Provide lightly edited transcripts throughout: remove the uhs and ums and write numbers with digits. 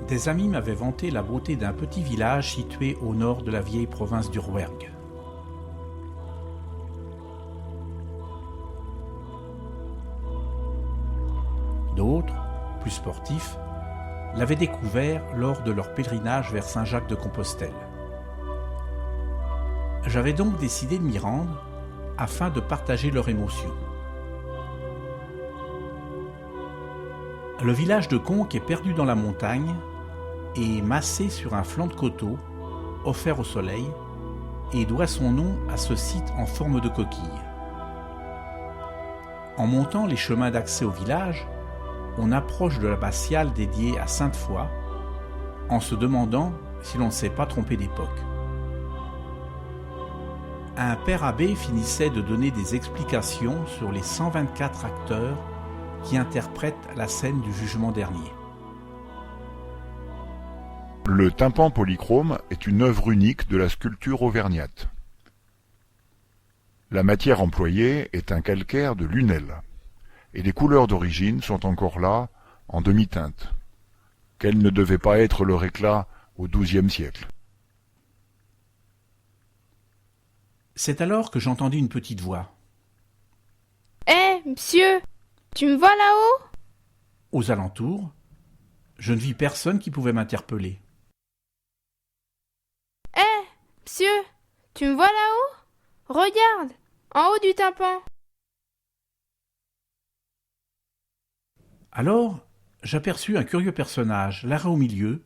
Des amis m'avaient vanté la beauté d'un petit village situé au nord de la vieille province du Rouergue. D'autres, plus sportifs, l'avaient découvert lors de leur pèlerinage vers Saint-Jacques-de-Compostelle. J'avais donc décidé de m'y rendre afin de partager leur émotion. Le village de Conques est perdu dans la montagne et massé sur un flanc de coteau, offert au soleil, et doit son nom à ce site en forme de coquille. En montant les chemins d'accès au village, on approche de l'abbatiale dédiée à Sainte-Foy, en se demandant si l'on ne s'est pas trompé d'époque. Un père abbé finissait de donner des explications sur les 124 acteurs qui interprètent la scène du jugement dernier. Le tympan polychrome est une œuvre unique de la sculpture auvergnate. La matière employée est un calcaire de Lunel, et les couleurs d'origine sont encore là, en demi-teinte. Quel ne devait pas être leur éclat au XIIe siècle. C'est alors que j'entendis une petite voix. « Hé, monsieur, tu me vois là-haut ?» Aux alentours, je ne vis personne qui pouvait m'interpeller. « Hé, monsieur, tu me vois là-haut ? Regarde, en haut du tympan. » Alors, j'aperçus un curieux personnage, larré au milieu,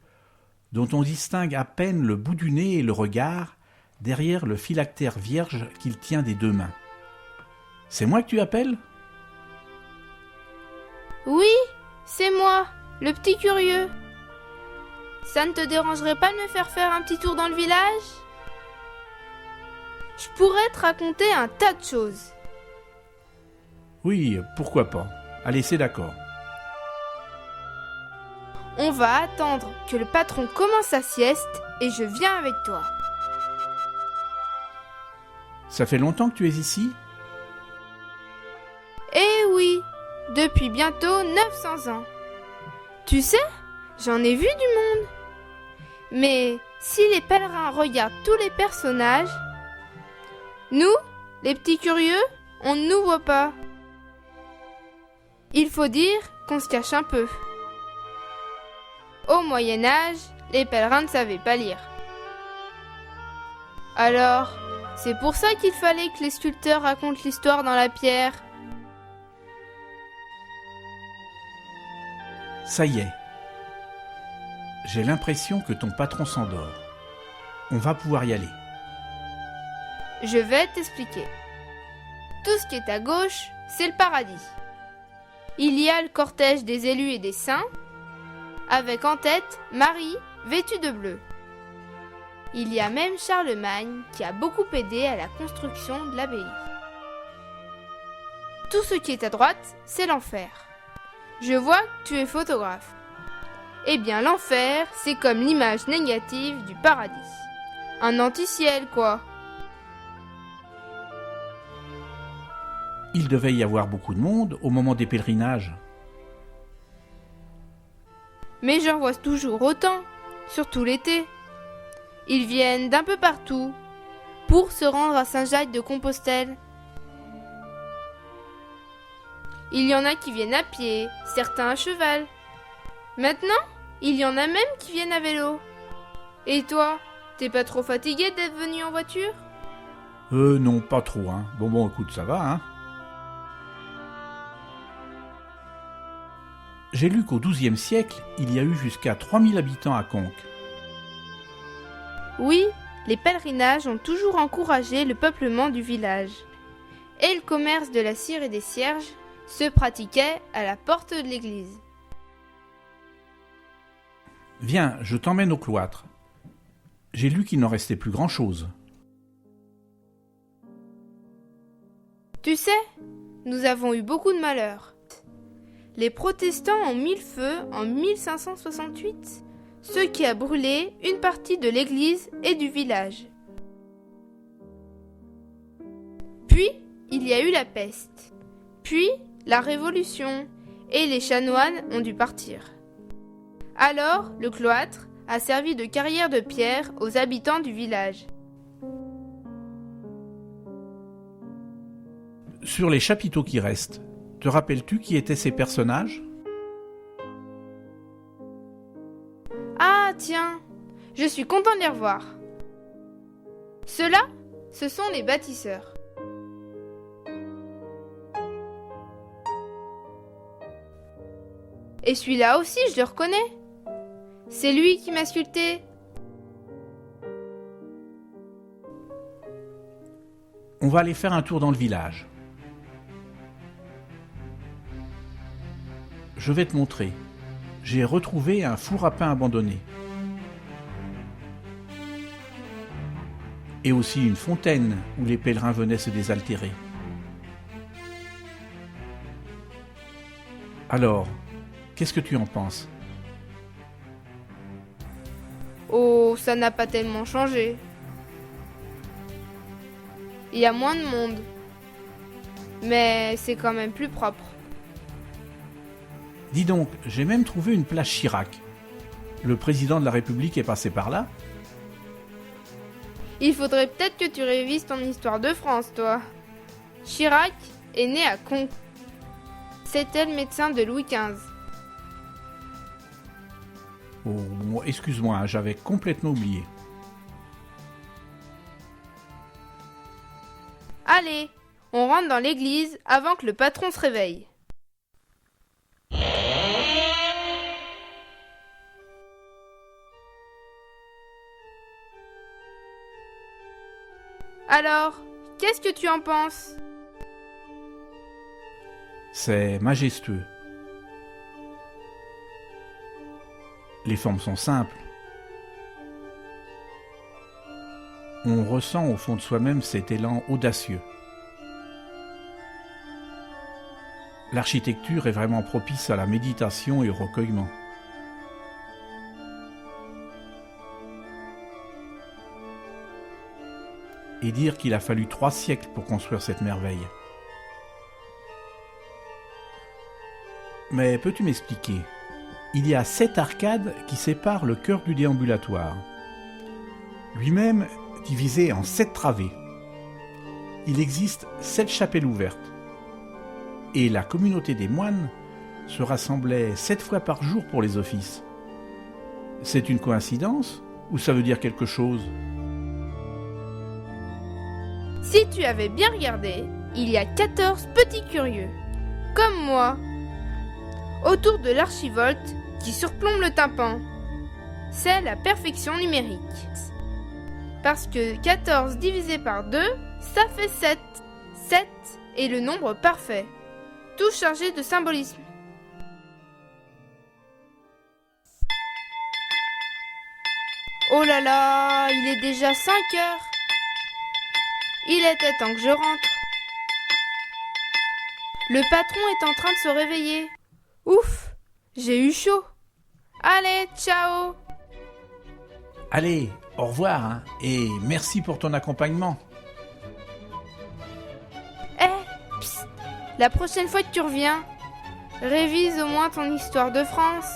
dont on distingue à peine le bout du nez et le regard derrière le phylactère vierge qu'il tient des deux mains. « C'est moi que tu appelles ?»« Oui, c'est moi, le petit curieux. Ça ne te dérangerait pas de me faire un petit tour dans le village ? Je pourrais te raconter un tas de choses. » »« Oui, pourquoi pas. Allez, c'est d'accord. » On va attendre que le patron commence sa sieste et je viens avec toi. Ça fait longtemps que tu es ici ? Eh oui, depuis bientôt 900 ans. Tu sais, j'en ai vu du monde. Mais si les pèlerins regardent tous les personnages, nous, les petits curieux, on ne nous voit pas. Il faut dire qu'on se cache un peu. Au Moyen-Âge, les pèlerins ne savaient pas lire. Alors, c'est pour ça qu'il fallait que les sculpteurs racontent l'histoire dans la pierre. Ça y est. J'ai l'impression que ton patron s'endort. On va pouvoir y aller. Je vais t'expliquer. Tout ce qui est à gauche, c'est le paradis. Il y a le cortège des élus et des saints, avec en tête Marie, vêtue de bleu. Il y a même Charlemagne qui a beaucoup aidé à la construction de l'abbaye. Tout ce qui est à droite, c'est l'enfer. Je vois que tu es photographe. Eh bien, l'enfer, c'est comme l'image négative du paradis. Un anti-ciel, quoi. Il devait y avoir beaucoup de monde au moment des pèlerinages. Mais j'en vois toujours autant, surtout l'été. Ils viennent d'un peu partout pour se rendre à Saint-Jacques-de-Compostelle. Il y en a qui viennent à pied, certains à cheval. Maintenant, il y en a même qui viennent à vélo. Et toi, t'es pas trop fatigué d'être venu en voiture ? Non, pas trop, hein. Bon, écoute, ça va, hein. J'ai lu qu'au XIIe siècle, il y a eu jusqu'à 3000 habitants à Conques. Oui, les pèlerinages ont toujours encouragé le peuplement du village. Et le commerce de la cire et des cierges se pratiquait à la porte de l'église. Viens, je t'emmène au cloître. J'ai lu qu'il n'en restait plus grand-chose. Tu sais, nous avons eu beaucoup de malheur. Les protestants ont mis le feu en 1568, ce qui a brûlé une partie de l'église et du village. Puis, il y a eu la peste. Puis, la Révolution, et les chanoines ont dû partir. Alors, le cloître a servi de carrière de pierre aux habitants du village. Sur les chapiteaux qui restent, te rappelles-tu qui étaient ces personnages ? Ah tiens, je suis content de les revoir. Ceux-là, ce sont les bâtisseurs. Et celui-là aussi, je le reconnais. C'est lui qui m'a sculpté. On va aller faire un tour dans le village. Je vais te montrer. J'ai retrouvé un four à pain abandonné. Et aussi une fontaine où les pèlerins venaient se désaltérer. Alors, qu'est-ce que tu en penses ? Oh, ça n'a pas tellement changé. Il y a moins de monde. Mais c'est quand même plus propre. Dis donc, j'ai même trouvé une place Chirac. Le président de la République est passé par là ? Il faudrait peut-être que tu révises ton histoire de France, toi. Chirac est né à Conques. C'était le médecin de Louis XV. Oh, excuse-moi, hein, j'avais complètement oublié. Allez, on rentre dans l'église avant que le patron se réveille. Alors, qu'est-ce que tu en penses ? C'est majestueux. Les formes sont simples. On ressent au fond de soi-même cet élan audacieux. L'architecture est vraiment propice à la méditation et au recueillement. Et dire qu'il a fallu 3 siècles pour construire cette merveille. Mais peux-tu m'expliquer ? Il y a 7 arcades qui séparent le cœur du déambulatoire. Lui-même divisé en 7 travées. Il existe 7 chapelles ouvertes. Et la communauté des moines se rassemblait 7 fois par jour pour les offices. C'est une coïncidence ou ça veut dire quelque chose ? Si tu avais bien regardé, il y a 14 petits curieux, comme moi, autour de l'archivolte qui surplombe le tympan. C'est la perfection numérique. Parce que 14 divisé par 2, ça fait 7. 7 est le nombre parfait, tout chargé de symbolisme. Oh là là, il est déjà 5 heures. Il était temps que je rentre. Le patron est en train de se réveiller. Ouf, j'ai eu chaud. Allez, ciao. Allez, au revoir, hein, et merci pour ton accompagnement. Psst, la prochaine fois que tu reviens, révise au moins ton histoire de France.